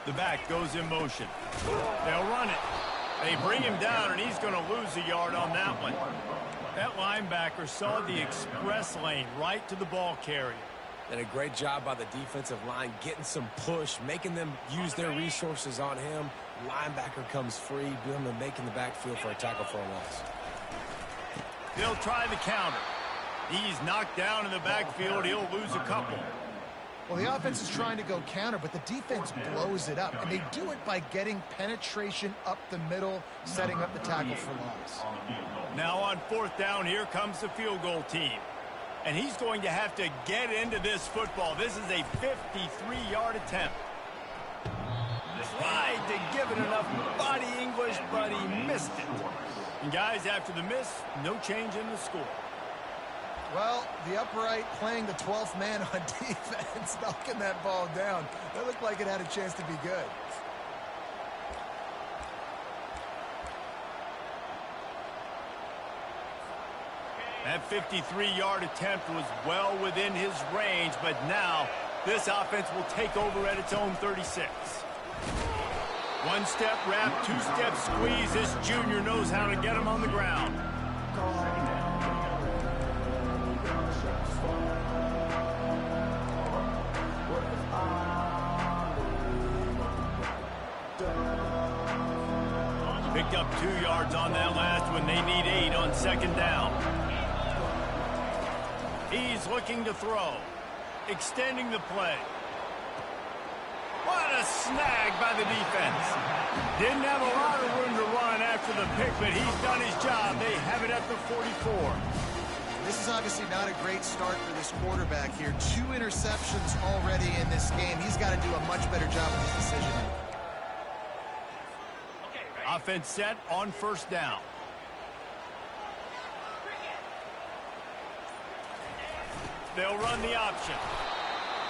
The back goes in motion. They'll run it. They bring him down, and he's going to lose a yard on that one. That linebacker saw the express lane right to the ball carrier. And a great job by the defensive line getting some push, making them use their resources on him. Linebacker comes free, doing the making the backfield for a tackle for a loss. They'll try the counter. He's knocked down in the backfield. He'll lose a couple. Well, the offense is trying to go counter, but the defense blows it up. And they do it by getting penetration up the middle, setting up the tackle for loss. Now on fourth down, here comes the field goal team. And he's going to have to get into this football. This is a 53-yard attempt. Tried to give it enough body English, but he missed it. And guys, after the miss, no change in the score. Well, the upright playing the 12th man on defense, knocking that ball down. That looked like it had a chance to be good. That 53-yard attempt was well within his range, but now this offense will take over at its own 36. One-step wrap, two-step squeeze. This junior knows how to get him on the ground. Picked up 2 yards on that last one. They need 8 on second down. He's looking to throw. Extending the play. What a snag by the defense. Didn't have a lot of room to run after the pick, but he's done his job. They have it at the 44. This is obviously not a great start for this quarterback here. 2 interceptions already in this game. He's got to do a much better job with his decision-making. Offense set on first down. They'll run the option.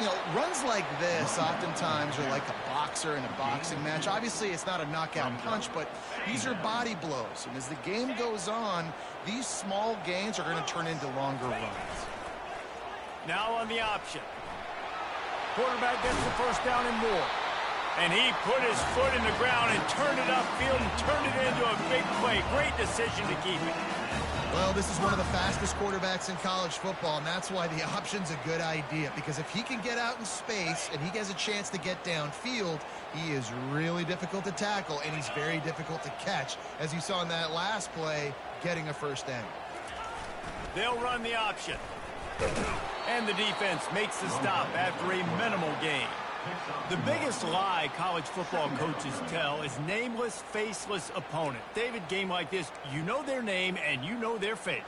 You know, runs like this oftentimes are like a boxer in a boxing match. Obviously, it's not a knockout punch, but these are body blows. And as the game goes on, these small gains are going to turn into longer runs. Now on the option. Quarterback gets the first down and more. And he put his foot in the ground and turned it upfield and turned it into a big play. Great decision to keep it. Well, this is one of the fastest quarterbacks in college football, and that's why the option's a good idea. Because if he can get out in space and he has a chance to get downfield, he is really difficult to tackle, and he's very difficult to catch. As you saw in that last play, getting a first down. They'll run the option. And the defense makes the stop after a minimal gain. The biggest lie college football coaches tell is nameless, faceless opponent. David, game like this, you know their name and you know their face.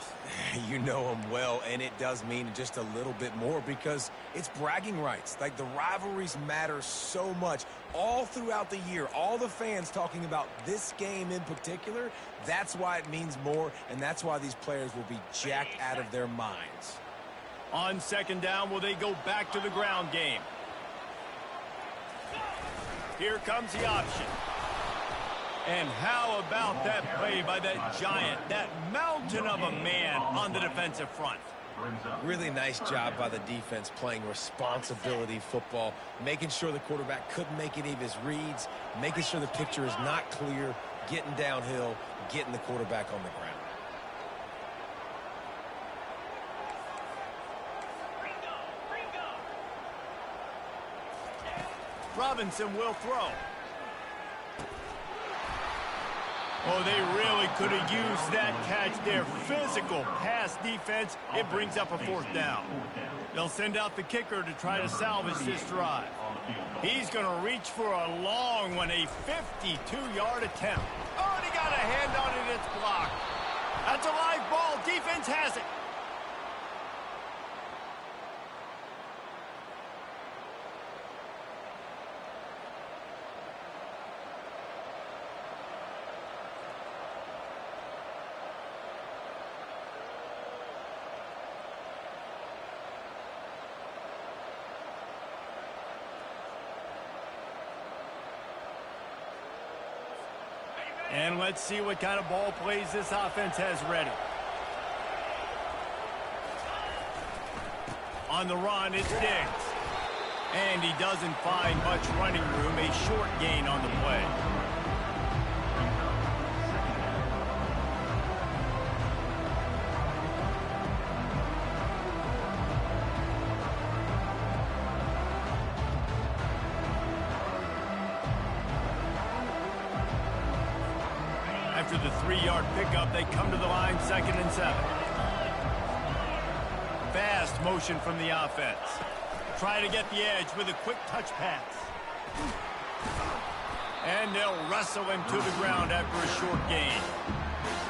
You know them well, and it does mean just a little bit more because it's bragging rights. Like, the rivalries matter so much all throughout the year. All the fans talking about this game in particular, that's why it means more, and that's why these players will be jacked out of their minds. On second down, will they go back to the ground game? Here comes the option. And how about that play by that giant, that mountain of a man on the defensive front? Really nice job by the defense playing responsibility football, making sure the quarterback couldn't make any of his reads, making sure the picture is not clear, getting downhill, getting the quarterback on the ground. Robinson will throw. Oh, they really could have used that catch there. Physical pass defense. It brings up a fourth down. They'll send out the kicker to try to salvage this drive. He's going to reach for a long one, a 52-yard attempt. Oh, and he got a hand on it. It's blocked. That's a live ball. Defense has it. And let's see what kind of ball plays this offense has ready. On the run, it's Diggs. And he doesn't find much running room, a short gain on the play. After the 3-yard pickup, they come to the line 2nd and 7. Fast motion from the offense. Try to get the edge with a quick touch pass. And they'll wrestle him to the ground after a short gain.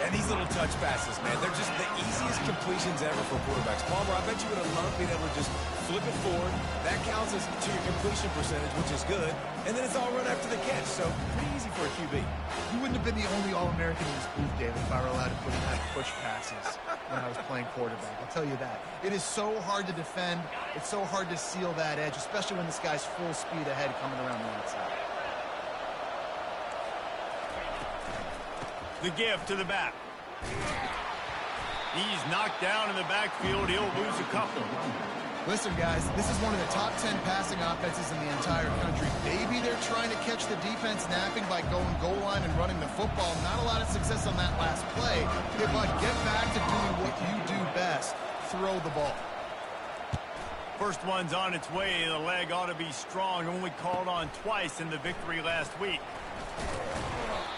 And these little touch passes, man, they're just the easiest completions ever for quarterbacks. Palmer, I bet you would have loved being able to just flip it forward. That counts as to your completion percentage, which is good. And then it's all run after the catch, so pretty easy for a QB. You wouldn't have been the only All-American in this booth, David, if I were allowed to put in that push passes when I was playing quarterback. I'll tell you that. It is so hard to defend. It's so hard to seal that edge, especially when this guy's full speed ahead coming around the outside. The give to the back. He's knocked down in the backfield. He'll lose a couple. Listen, guys, this is one of the top 10 passing offenses in the entire country. Maybe they're trying to catch the defense napping by going goal line and running the football. Not a lot of success on that last play. But get back to doing what you do best. Throw the ball. First one's on its way. The leg ought to be strong. Only called on twice in the victory last week.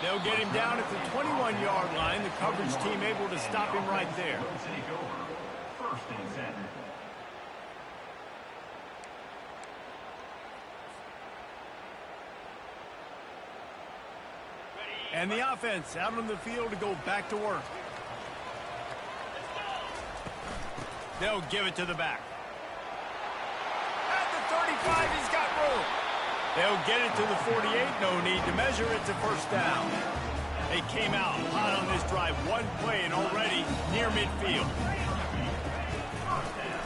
They'll get him down at the 21-yard line. The coverage team able to stop him right there. And the offense out on the field to go back to work. They'll give it to the back. At the 35, he's got room. They'll get it to the 48. No need to measure. It's a first down. They came out hot on this drive. One play and already near midfield.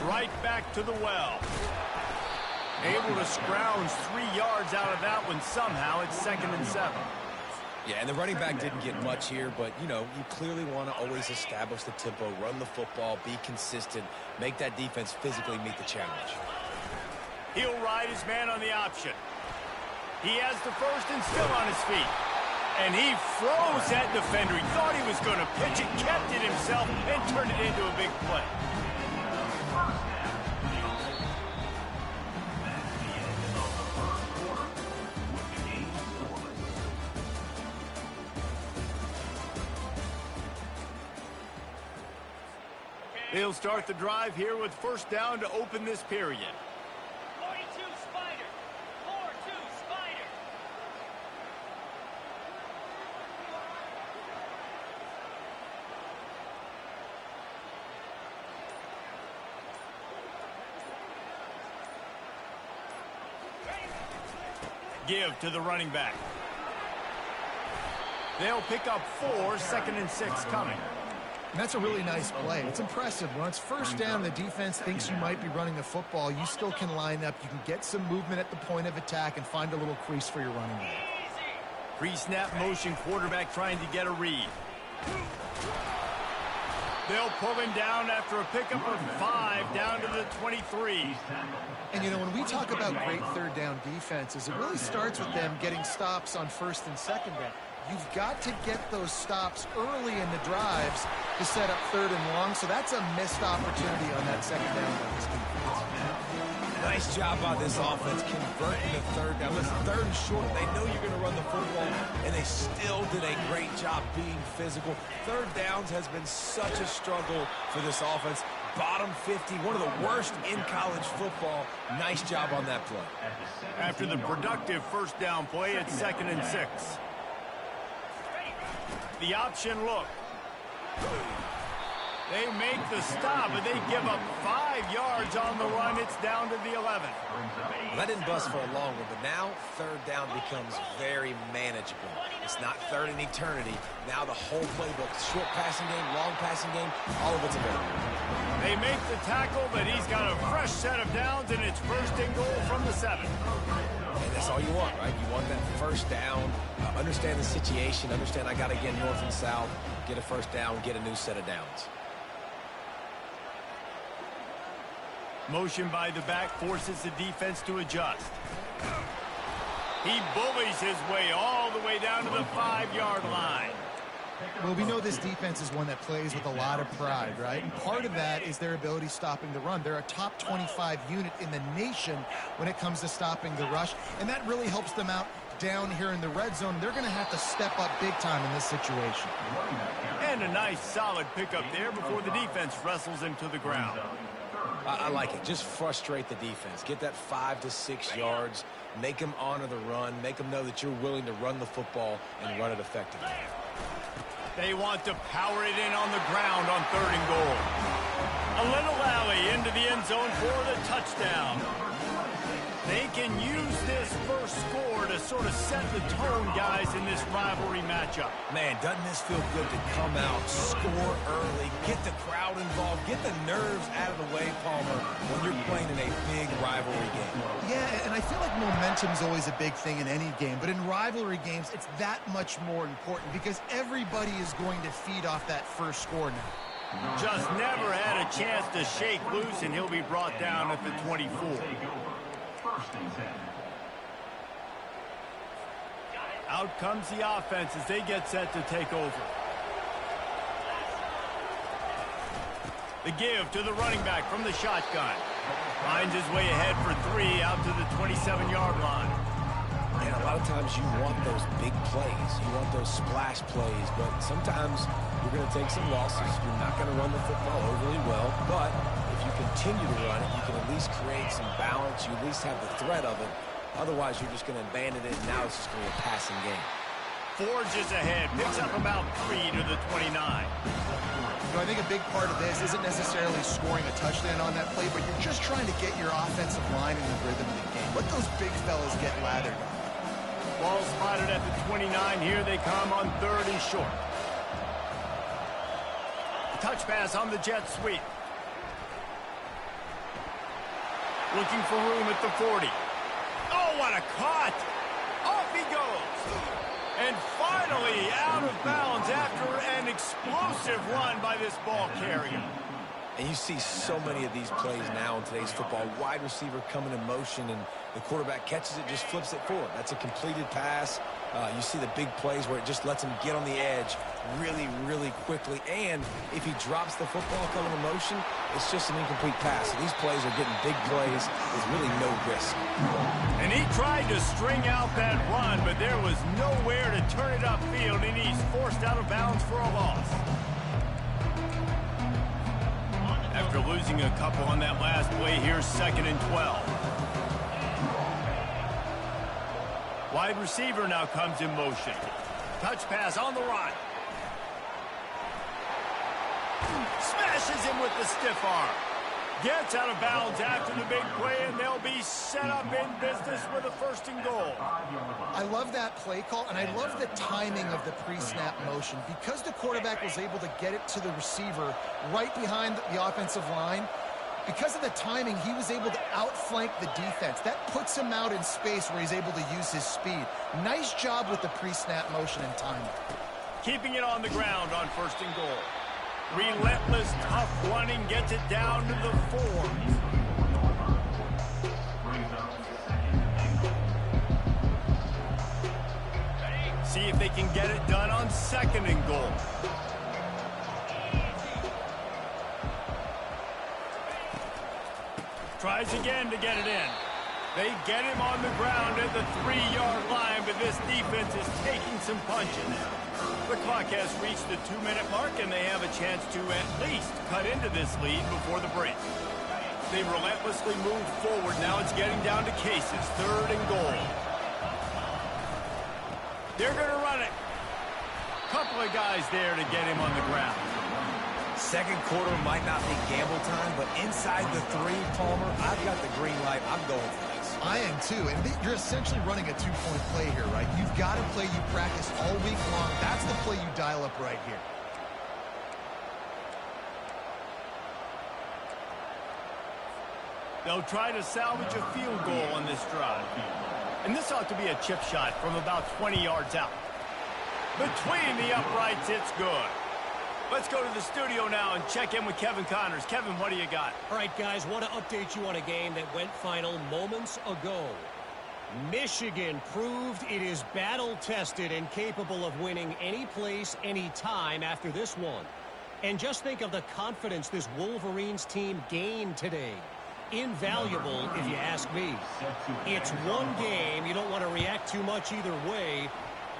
Right back to the well. Able to scrounge 3 yards out of that one somehow. It's 2nd and 7. Yeah, and the running back didn't get much here, but, you know, you clearly want to always establish the tempo, run the football, be consistent, make that defense physically meet the challenge. He'll ride his man on the option. He has the first and still on his feet. And he froze that defender. He thought he was going to pitch it, kept it himself, and turned it into a big play. They'll start the drive here with first down to open this period. 42 Spider. 4-2 Spider. Give to the running back. They'll pick up 4, 2nd and 6 coming. And that's a really nice play. It's impressive. When it's first down, the defense thinks you might be running the football. You still can line up. You can get some movement at the point of attack and find a little crease for your running back. Pre-snap motion, quarterback trying to get a read. They'll pull him down after a pickup of 5 down to the 23. And, you know, when we talk about great third down defenses, it really starts with them getting stops on first and second down. You've got to get those stops early in the drives to set up 3rd and long, so that's a missed opportunity on that second down by this defense. Nice job by this offense converting the 3rd down. Listen, 3rd and short, they know you're going to run the football, and they still did a great job being physical. 3rd downs has been such a struggle for this offense. Bottom 50, one of the worst in college football. Nice job on that play. After the productive first down play, it's 2nd and 6. The option look. They make the stop, but they give up 5 yards on the run. It's down to the 11. Well, that didn't bust for a long one, but now 3rd down becomes very manageable. It's not 3rd in eternity. Now the whole playbook, short passing game, long passing game, all of it's available. They make the tackle, but he's got a fresh set of downs, and it's 1st and goal from the 7. And that's all you want, right? You want that first down, understand the situation, understand I got to get north and south, get a first down, get a new set of downs. Motion by the back forces the defense to adjust. He bullies his way all the way down to the 5-yard line. Well, we know this defense is one that plays with a lot of pride, right? And part of that is their ability stopping the run. They're a top 25 unit in the nation when it comes to stopping the rush, and that really helps them out down here in the red zone. They're going to have to step up big time in this situation. And a nice solid pickup there before the defense wrestles him to the ground. I like it. Just frustrate the defense. Get that 5 to 6 yards. Make them honor the run. Make them know that you're willing to run the football and run it effectively. They want to power it in on the ground on 3rd and goal. A little alley into the end zone for the touchdown. They can use this first score to sort of set the tone, guys, in this rivalry matchup. Man, doesn't this feel good to come out, score early, get the crowd involved, get the nerves out of the way, Palmer, when you're playing in a big rivalry game. Yeah, and I feel like momentum's always a big thing in any game, but in rivalry games, it's that much more important because everybody is going to feed off that first score now. Just never had a chance to shake loose, and he'll be brought down at the 24. Out comes the offense as they get set to take over. The give to the running back from the shotgun. Finds his way ahead for 3 out to the 27-yard line. And a lot of times you want those big plays. You want those splash plays, but sometimes you're going to take some losses. You're not going to run the football overly well, but if you continue to run it, you can at least create some balance. You at least have the threat of it. Otherwise, you're just going to abandon it, and now it's just going to be a passing game. Forges ahead, picks up about 3 to the 29. I think a big part of this isn't necessarily scoring a touchdown on that play, but you're just trying to get your offensive line in the rhythm of the game. Let those big fellas get lathered up. Ball spotted at the 29. Here they come on 3rd and short. Touch pass on the jet sweep. Looking for room at the 40. Oh, what a cut! Off he goes! And finally out of bounds after an explosive run by this ball carrier. And you see so many of these plays now in today's football. Wide receiver coming in motion, and the quarterback catches it, just flips it forward. That's a completed pass. You see the big plays where it just lets him get on the edge really, really quickly. And if he drops the football coming in motion, it's just an incomplete pass. So these plays are getting big plays. There's really no risk. And he tried to string out that run, but there was nowhere to turn it upfield, and he's forced out of bounds for a loss. After losing a couple on that last play, here's 2nd and 12. Wide receiver now comes in motion. Touch pass on the run. Smashes him with the stiff arm. Gets out of bounds after the big play, and they'll be set up in business with a 1st and goal. I love that play call, and I love the timing of the pre-snap motion. Because the quarterback was able to get it to the receiver right behind the offensive line, because of the timing, he was able to outflank the defense. That puts him out in space where he's able to use his speed. Nice job with the pre-snap motion and timing. Keeping it on the ground on 1st and goal. Relentless, tough running gets it down to the 4. See if they can get it done on 2nd and goal. Tries again to get it in. They get him on the ground at the 3-yard line, but this defense is taking some punches. The clock has reached the 2-minute mark, and they have a chance to at least cut into this lead before the break. They relentlessly move forward. Now it's getting down to cases. 3rd and goal. They're going to run it. Couple of guys there to get him on the ground. 2nd quarter might not be gamble time, but inside the 3, Palmer, I've got the green light. I'm going for this. I am too, and you're essentially running a 2-point play here, right? You've got a play you practice all week long. That's the play you dial up right here. They'll try to salvage a field goal on this drive. And this ought to be a chip shot from about 20 yards out. Between the uprights, it's good. Let's go to the studio now and check in with Kevin Connors. Kevin, what do you got? All right, guys, want to update you on a game that went final moments ago. Michigan proved it is battle-tested and capable of winning any place, any time after this one. And just think of the confidence this Wolverines team gained today. Invaluable, if you ask me. It's one game. You don't want to react too much either way.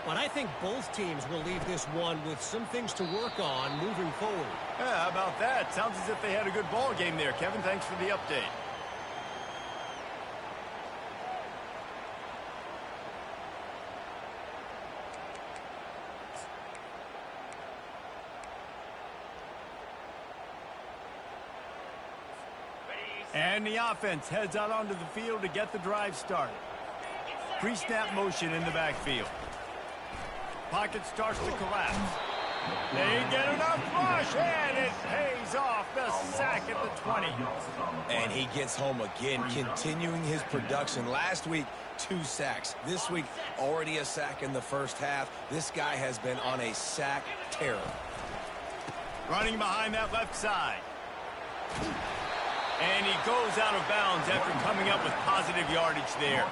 But I think both teams will leave this one with some things to work on moving forward. Yeah, how about that? Sounds as if they had a good ball game there. Kevin, thanks for the update. And the offense heads out onto the field to get the drive started. Pre-snap motion in the backfield. Pocket starts to collapse. They get enough rush, and it pays off. The sack at the 20. And he gets home again, continuing his production. Last week, 2 sacks. This week, already a sack in the first half. This guy has been on a sack terror. Running behind that left side. And he goes out of bounds after coming up with positive yardage there.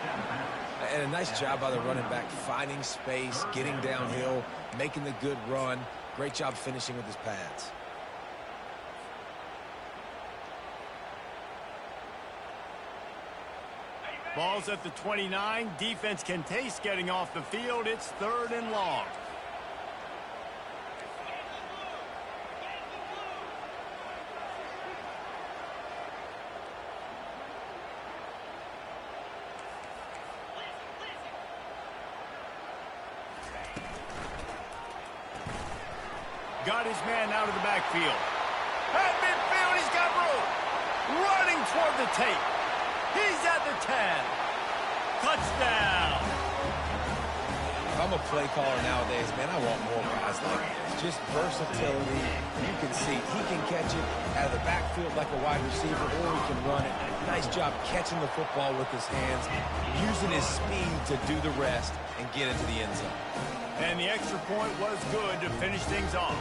And a nice job by the running back, finding space, getting downhill, making the good run. Great job finishing with his pads. Ball's at the 29. Defense can taste getting off the field. It's 3rd and long. Got his man out of the backfield. At midfield, he's got room. Running toward the tape. He's at the 10. Touchdown. If I'm a play caller nowadays, man, I want more guys like this. Just versatility. You can see he can catch it out of the backfield like a wide receiver, or he can run it. Nice job catching the football with his hands, using his speed to do the rest and get into the end zone. And the extra point was good to finish things off.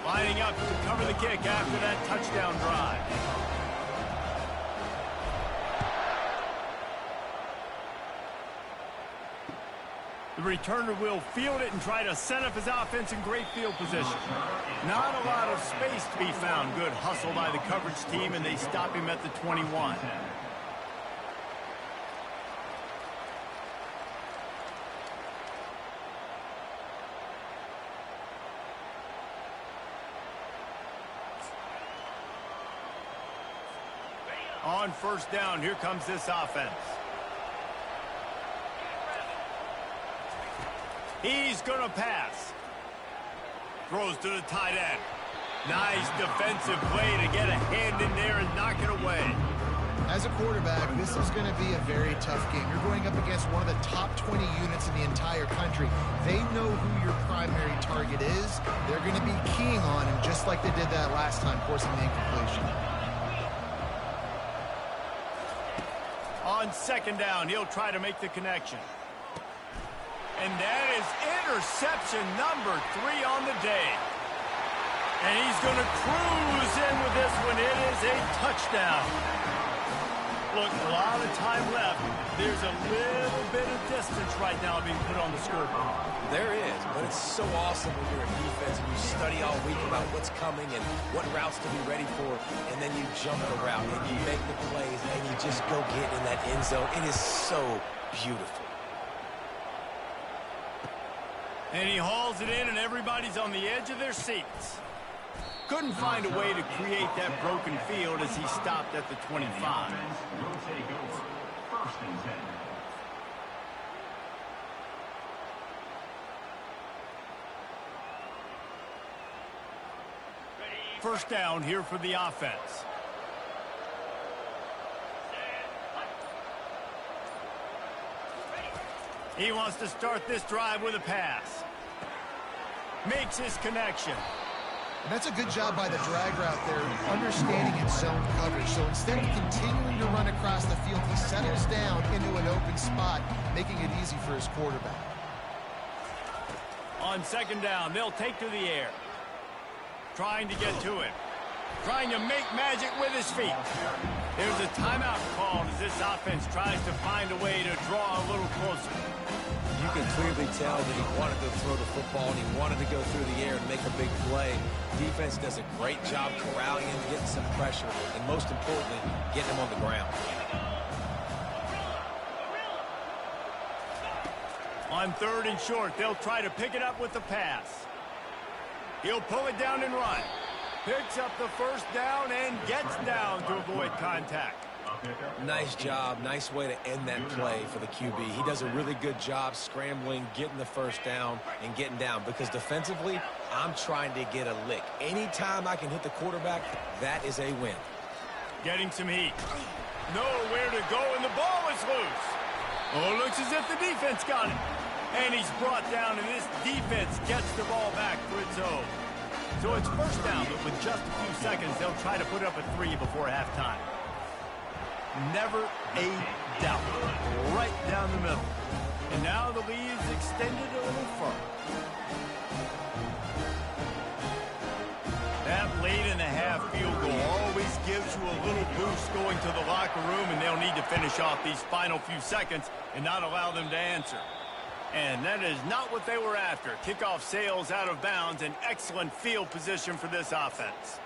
Lining up to cover the kick after that touchdown drive. The returner will field it and try to set up his offense in great field position. Not a lot of space to be found. Good hustle by the coverage team, and they stop him at the 21. On 1st down, here comes this offense. He's going to pass. Throws to the tight end. Nice defensive play to get a hand in there and knock it away. As a quarterback, this is going to be a very tough game. You're going up against one of the top 20 units in the entire country. They know who your primary target is. They're going to be keying on him just like they did that last time, forcing the incompletion. On 2nd down, he'll try to make the connection. And that is interception number 3 on the day. And he's going to cruise in with this one. It is a touchdown. Look, a lot of time left. There's a little bit of distance right now being put on the scoreboard. There is, but it's so awesome when you're a defense and you study all week about what's coming and what routes to be ready for, and then you jump the route and you make the plays and you just go get in that end zone. It is so beautiful. And he hauls it in, and everybody's on the edge of their seats. Couldn't find a way to create that broken field as he stopped at the 25. First down here for the offense. He wants to start this drive with a pass. Makes his connection. And that's a good job by the drag route there, understanding its zone coverage. So instead of continuing to run across the field, he settles down into an open spot, making it easy for his quarterback. On second down, they'll take to the air. Trying to get to it. Trying to make magic with his feet. There's a timeout called as this offense tries to find a way to draw a little closer. You can clearly tell that he wanted to throw the football and he wanted to go through the air and make a big play. Defense does a great job corralling him, getting some pressure, and most importantly, getting him on the ground. On third and short, they'll try to pick it up with the pass. He'll pull it down and run. Picks up the first down and gets down to avoid contact. Nice job. Nice way to end that play for the QB. He does a really good job scrambling, getting the first down, and getting down. Because defensively, I'm trying to get a lick. Anytime I can hit the quarterback, that is a win. Getting some heat. Nowhere to go, and the ball is loose. Oh, looks as if the defense got it. And he's brought down, and this defense gets the ball back for its own. So it's first down, but with just a few seconds, they'll try to put up a 3 before halftime. Never a doubt. Right down the middle. And now the lead is extended a little further. That late in the half field goal always gives you a little boost going to the locker room, and they'll need to finish off these final few seconds and not allow them to answer. And that is not what they were after. Kickoff sails out of bounds, an excellent field position for this offense.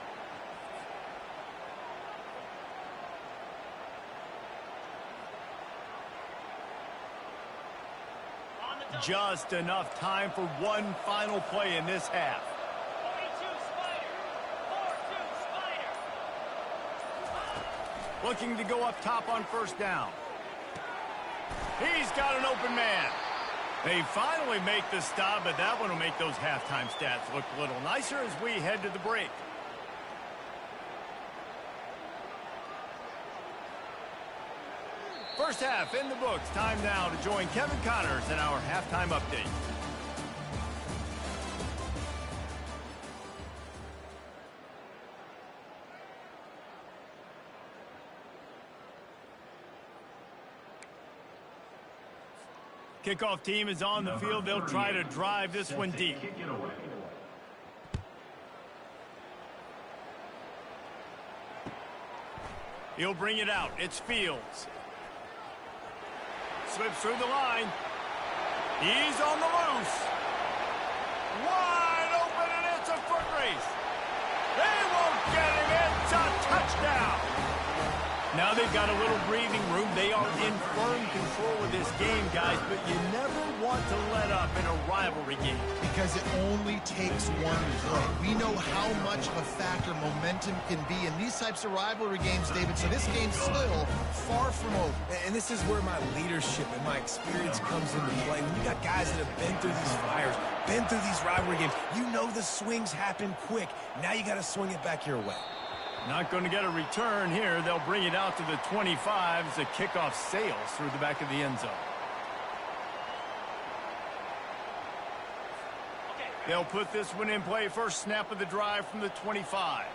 Just enough time for one final play in this half. 42 Spider. 4-2 Spider. Looking to go up top on first down. He's got an open man. They finally make the stop, but that one will make those halftime stats look a little nicer as we head to the break. First half in the books. Time now to join Kevin Connors in our halftime update. Kickoff team is on the field. They'll try to drive this one deep. He'll bring it out. It's Fields. Slips through the line. He's on the loose. Wide open, and it's a foot race. They won't get him. It's a touchdown. Now they've got a little breathing room. They are in firm control of this game, guys, but you never want to let up in a rivalry game. Because it only takes one play. We know how much of a factor momentum can be in these types of rivalry games, David, so this game's still far from over. And this is where my leadership and my experience comes into play. When you got guys that have been through these fires, been through these rivalry games, you know the swings happen quick. Now you got to swing it back your way. Not going to get a return here. They'll bring it out to the 25 as the kickoff sails through the back of the end zone. They'll put this one in play. First snap of the drive from the 25.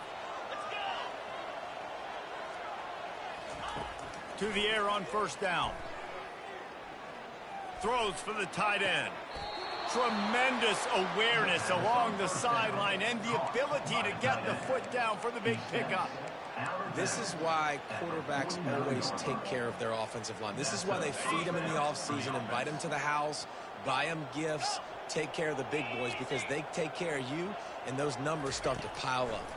To the air on first down. Throws for the tight end. Tremendous awareness along the sideline and the ability to get the foot down for the big pickup. This is why quarterbacks always take care of their offensive line. This is why they feed them in the offseason, invite them to the house, buy them gifts, take care of the big boys, because they take care of you, and those numbers start to pile up.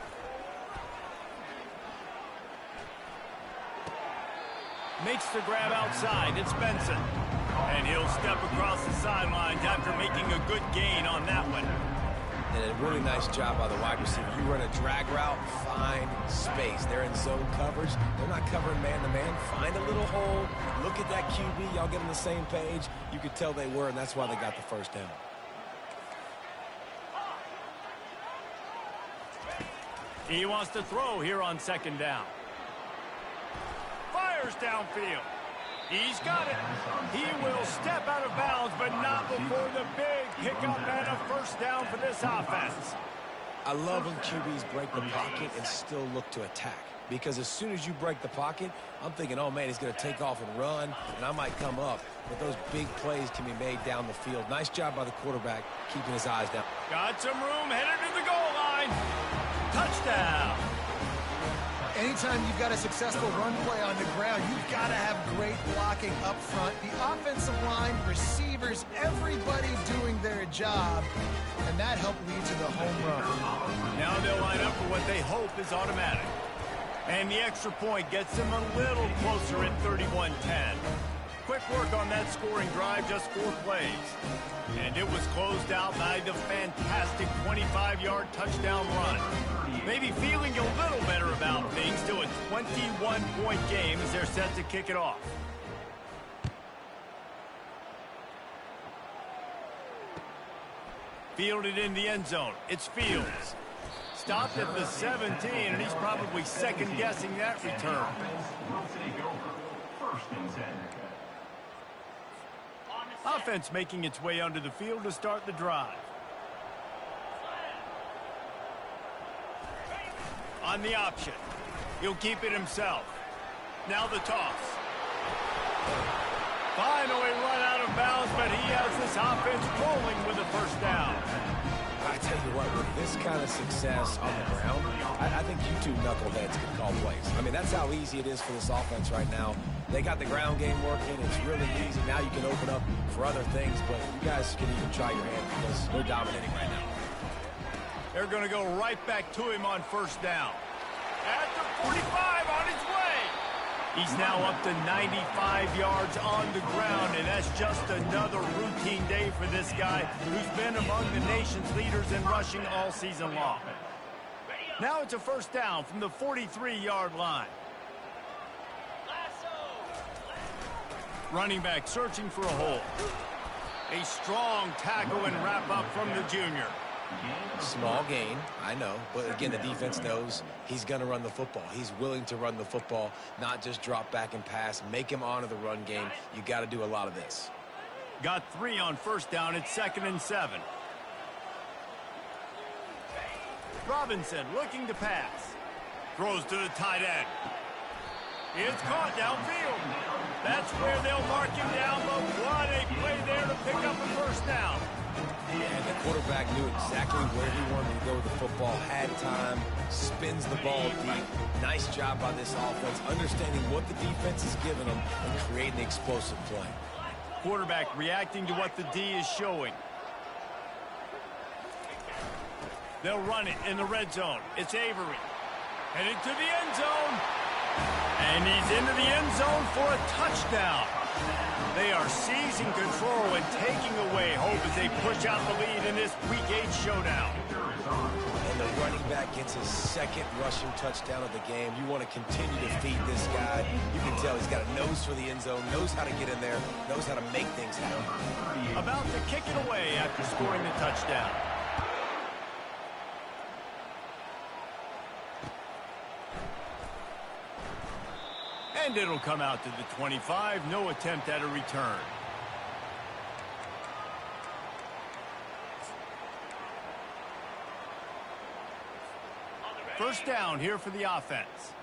Makes the grab outside. It's Benson. And he'll step across the sidelines after making a good gain on that one. And a really nice job by the wide receiver. You run a drag route, find space. They're in zone coverage. They're not covering man-to-man. Find a little hole. Look at that QB. Y'all get on the same page. You could tell they were, and that's why they got the first down. He wants to throw here on second down. Fires downfield. He's got it. He will step out of bounds, but not before the big pickup and a first down for this offense. I love when QBs break the pocket and still look to attack. Because as soon as you break the pocket, I'm thinking, oh, man, he's going to take off and run, and I might come up. But those big plays can be made down the field. Nice job by the quarterback, keeping his eyes down. Got some room, headed to the goal line. Touchdown. Anytime you've got a successful run play on the ground, you've got to have great blocking up front. The offensive line, receivers, everybody doing their job, and that helped lead to the home run. Now they'll line up for what they hope is automatic. And the extra point gets them a little closer at 31-10. Quick work on that scoring drive, just 4 plays. And it was closed out by the fantastic 25-yard touchdown run. Maybe feeling a little better about things to a 21-point game as they're set to kick it off. Fielded in the end zone. It's Fields. Stopped at the 17, and he's probably second-guessing that return. Offense making its way onto the field to start the drive. On the option. He'll keep it himself. Now the toss. Finally run out of bounds, but he has this offense rolling with a first down. I tell you what, with this kind of success on the ground, I think you two knuckleheads can call plays. I mean, that's how easy it is for this offense right now. They got the ground game working. It's really easy. Now you can open up for other things, but you guys can even try your hand because they're dominating right now. They're going to go right back to him on first down. At the 45 on his way. He's now up to 95 yards on the ground, and that's just another routine day for this guy who's been among the nation's leaders in rushing all season long. Now it's a first down from the 43-yard line. Running back searching for a hole. A strong tackle and wrap up from the junior. Small gain, I know, but again, the defense knows he's going to run the football. He's willing to run the football, not just drop back and pass, make him honor the run game. You got to do a lot of this. Got 3 on first down at 2nd and 7. Robinson looking to pass. Throws to the tight end. It's caught downfield. That's where they'll mark him down, but what a play there to pick up a first down. And the quarterback knew exactly where he wanted to go with the football, had time, spins the ball deep. Nice job by this offense, understanding what the defense is giving them and creating the explosive play. Quarterback reacting to what the D is showing. They'll run it in the red zone. It's Avery. Headed to the end zone. And he's into the end zone for a touchdown. They are seizing control and taking away hope as they push out the lead in this Week 8 showdown. And the running back gets his 2nd rushing touchdown of the game. You want to continue to feed this guy. You can tell he's got a nose for the end zone, knows how to get in there, knows how to make things happen. About to kick it away after scoring the touchdown. And it'll come out to the 25. No attempt at a return. First down here for the offense.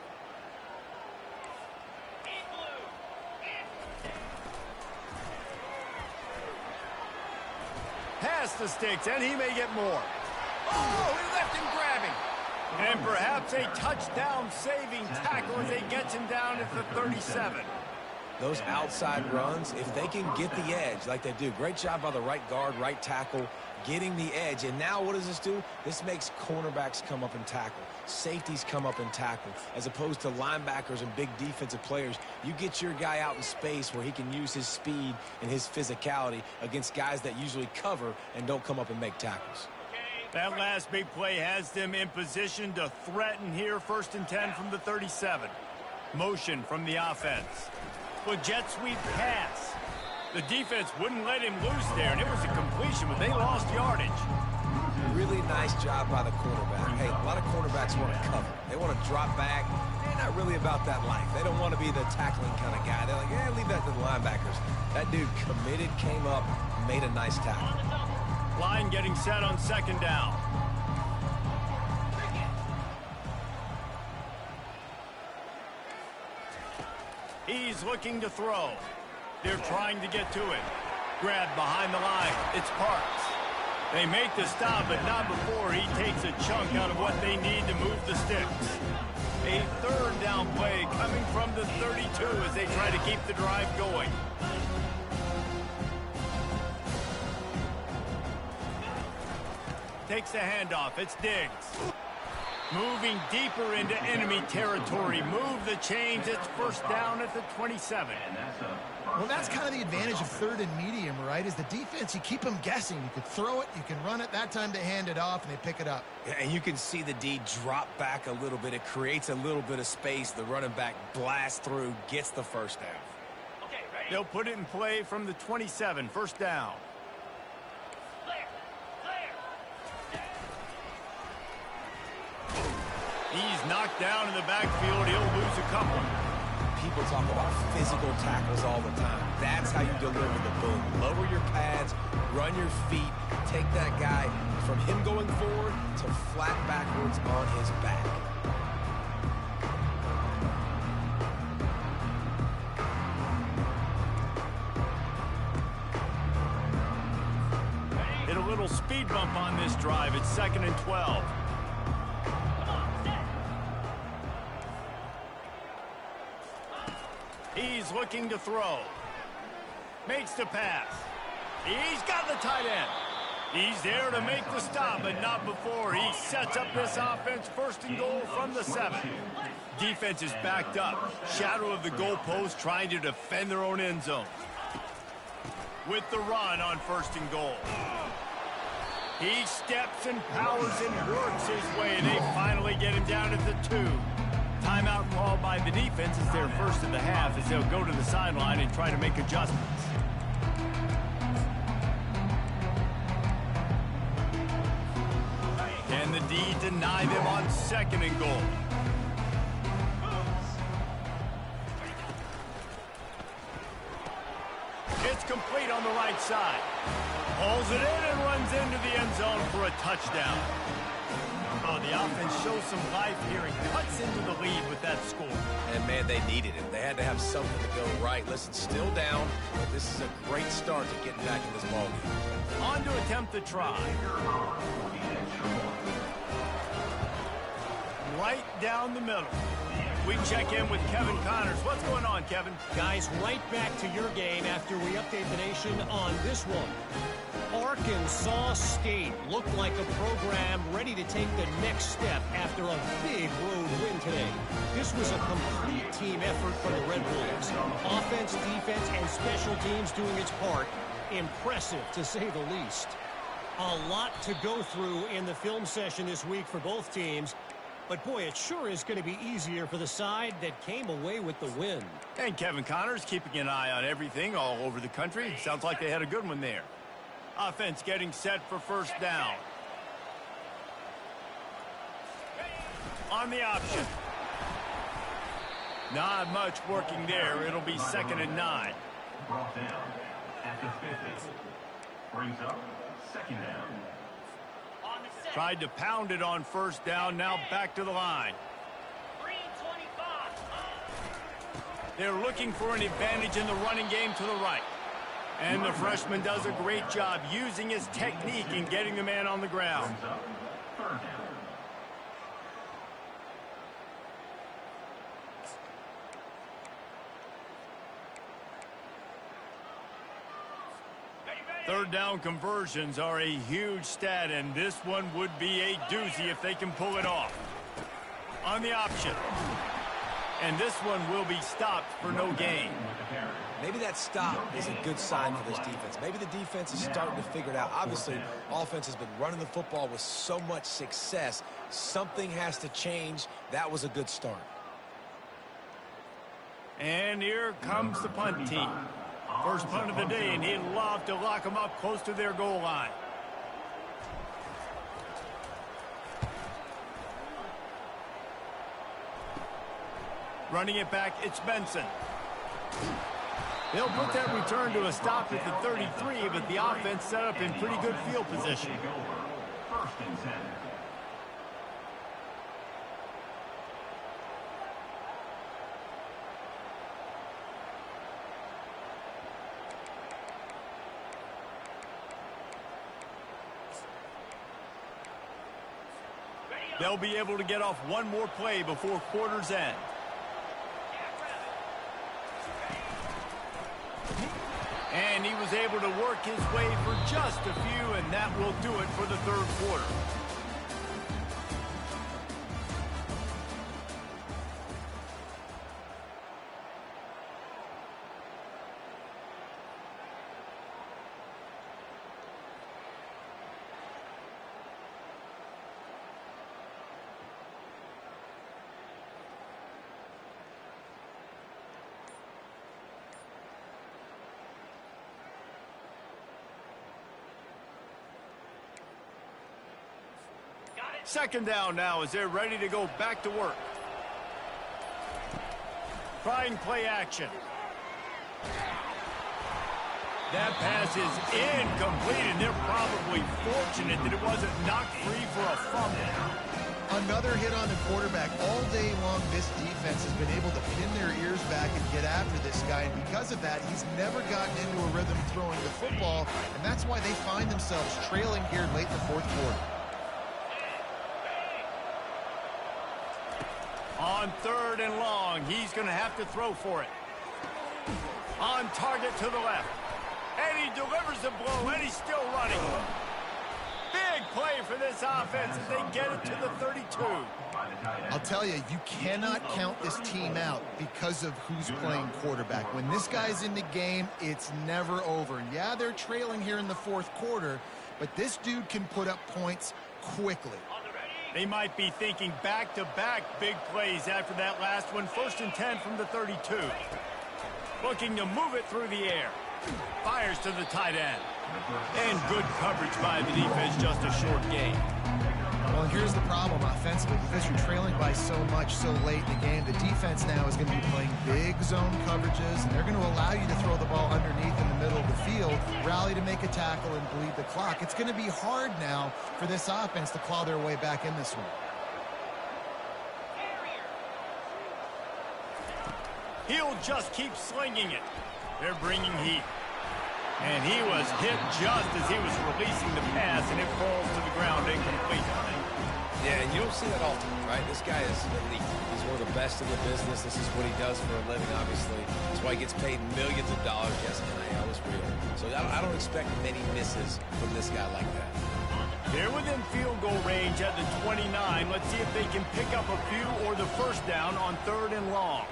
Pass the sticks, and he may get more. Oh, he left him grabbing. And perhaps a touchdown-saving tackle as he gets him down at the 37. Those outside runs, if they can get the edge like they do, great job by the right guard, right tackle, getting the edge. And now what does this do? This makes cornerbacks come up and tackle. Safeties come up and tackle. As opposed to linebackers and big defensive players, you get your guy out in space where he can use his speed and his physicality against guys that usually cover and don't come up and make tackles. That last big play has them in position to threaten here. 1st and 10 from the 37. Motion from the offense. With jet sweep pass. The defense wouldn't let him loose there, and it was a completion, but they lost yardage. Really nice job by the quarterback. Hey, a lot of quarterbacks want to cover. They want to drop back. They're not really about that life. They don't want to be the tackling kind of guy. They're like, yeah, leave that to the linebackers. That dude committed, came up, made a nice tackle. Line getting set on 2nd down. He's looking to throw. They're trying to get to it. Grabbed behind the line. It's Parks. They make the stop, but not before he takes a chunk out of what they need to move the sticks. A third down play coming from the 32 as they try to keep the drive going. Takes the handoff. It's Diggs. Moving deeper into enemy territory. Move the chains. It's first down at the 27. Well, that's kind of the advantage of third and medium, right? Is the defense, you keep them guessing. You can throw it, you can run it. That time they hand it off, and they pick it up. Yeah, and you can see the D drop back a little bit. It creates a little bit of space. The running back blasts through, gets the first down. Okay, ready? They'll put it in play from the 27. First down. He's knocked down in the backfield. He'll lose a couple. People talk about physical tackles all the time. That's how you deliver the boom. Lower your pads, run your feet, take that guy from him going forward to flat backwards on his back. Hit a little speed bump on this drive. It's 2nd and 12. He's looking to throw. Makes the pass. He's got the tight end. He's there to make the stop, but not before. He sets up this offense 1st and goal from the 7. Defense is backed up. Shadow of the goalpost trying to defend their own end zone. With the run on 1st and goal. He steps and powers and works his way, and they finally get him down at the 2. Timeout called by the defense is their first of the half as they'll go to the sideline and try to make adjustments. Can the D deny them on 2nd and goal? It's complete on the right side. Pulls it in and runs into the end zone for a touchdown. Oh, the offense shows some life here and cuts into the lead with that score. And, man, they needed it. They had to have something to go right. Listen, still down, but this is a great start to getting back in this ballgame. On to attempt the try. Right down the middle. We check in with Kevin Connors. What's going on, Kevin? Guys, right back to your game after we update the nation on this one. Arkansas State looked like a program ready to take the next step after a big road win today. This was a complete team effort for the Red Bulls. Offense, defense, and special teams doing its part. Impressive, to say the least. A lot to go through in the film session this week for both teams. But, boy, it sure is going to be easier for the side that came away with the win. And Kevin Connors keeping an eye on everything all over the country. Sounds like they had a good one there. Offense getting set for first down. On the option. Not much working there. It'll be 2nd and 9. Brought down at the 50. Brings up 2nd down. Tried to pound it on first down. Now back to the line. They're looking for an advantage in the running game to the right. And the freshman does a great job using his technique in getting the man on the ground. Brings up 3rd down. Third down conversions are a huge stat, and this one would be a doozy if they can pull it off. On the option. And this one will be stopped for no gain. Maybe that stop is a good sign for this defense. Maybe the defense is starting to figure it out. Obviously, offense has been running the football with so much success. Something has to change. That was a good start. And here comes the punt team. First punt of the day, and he'd love to lock them up close to their goal line. Running it back, it's Benson. They'll put that return to a stop at the 33, but the offense set up in pretty good field position. 1st and 10. They'll be able to get off one more play before quarter's end. And he was able to work his way for just a few, and that will do it for the third quarter. Second down now as they're ready to go back to work. Trying play action. That pass is incomplete, and they're probably fortunate that it wasn't knocked free for a fumble. Another hit on the quarterback. All day long, this defense has been able to pin their ears back and get after this guy, and because of that, he's never gotten into a rhythm throwing the football, and that's why they find themselves trailing here late in the fourth quarter. On third and long, he's going to have to throw for it. On target to the left. And he delivers the blow, and he's still running. Big play for this offense as they get it to the 32. I'll tell you, you cannot count this team out because of who's playing quarterback. When this guy's in the game, it's never over. Yeah, they're trailing here in the fourth quarter, but this dude can put up points quickly. They might be thinking back-to-back big plays after that last one. 1st and 10 from the 32. Looking to move it through the air. Fires to the tight end. And good coverage by the defense, just a short gain. Well, here's the problem offensively. Because you're trailing by so much so late in the game, the defense now is going to be playing big zone coverages, and they're going to allow you to throw the ball underneath in the middle of the field, rally to make a tackle, and bleed the clock. It's going to be hard now for this offense to claw their way back in this one. He'll just keep slinging it. They're bringing heat. And he was hit just as he was releasing the pass, and it falls to the ground incomplete. Yeah, and you don't see that often, right? This guy is elite. He's one of the best in the business. This is what he does for a living, obviously. That's why he gets paid millions of dollars. Yes, NIL is real. So I don't expect many misses from this guy like that. They're within field goal range at the 29. Let's see if they can pick up a few or the first down on 3rd and long.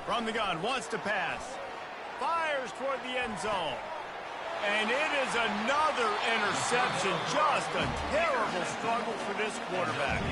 From the gun, wants to pass. Fires toward the end zone. And it is another interception. Just a terrible struggle for this quarterback.